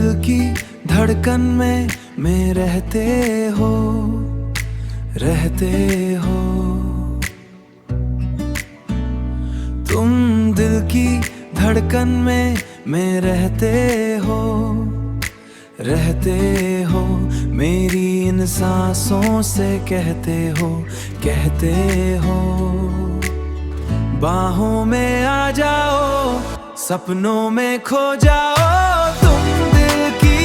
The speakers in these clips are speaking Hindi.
दिल की धड़कन में रहते हो, रहते हो। तुम दिल की धड़कन में रहते हो, रहते हो। मेरी इन सांसों से कहते हो, कहते हो। बाहों में आ जाओ, सपनों में खो जाओ तुम दिल की।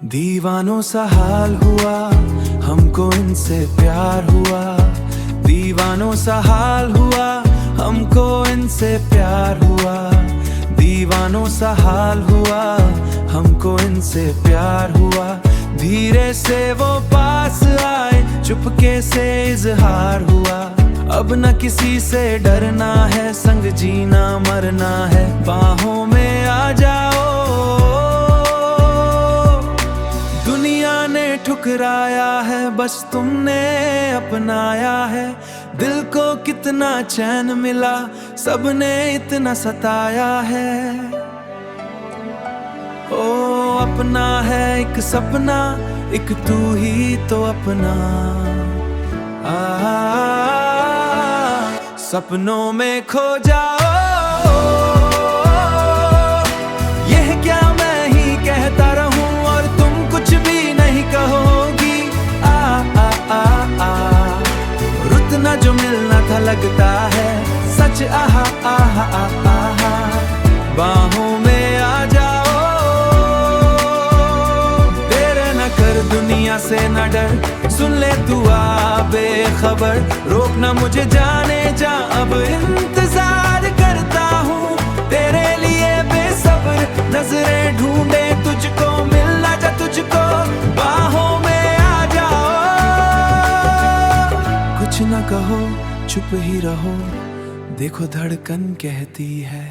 दीवानों सा हाल हुआ, हमको इनसे प्यार हुआ। दीवानों सा हाल हुआ, हमको इनसे प्यार हुआ। दीवानों सा हाल हुआ, हमको इनसे प्यार हुआ। धीरे से वो पास आए, चुपके से इजहार हुआ। अब न किसी से डरना है, संग जीना मरना है। बाहों में आ जाओ, ठुकराया है बस तुमने अपनाया है। दिल को कितना चैन मिला, सबने इतना सताया है। ओ अपना है एक सपना, एक तू ही तो अपना। सपनों में खो जाओ, यह क्या मैं ही कहता रहूं और तुम कुछ भी नहीं कहोगी। रुतना जो मिलना था लगता है सच। आहा आहा आहा, बाहों में आ जाओ। तेरे न कर दुनिया से न डर, सुन ले दुआ बेखबर। रोकना मुझे जाने जा, अब इंतजार करता हूँ तेरे लिए बेसब्र। नजरें ढूंढे तुझको, मिलना जा तुझको। बाहों में आ जाओ, कुछ न कहो चुप ही रहो। देखो धड़कन कहती है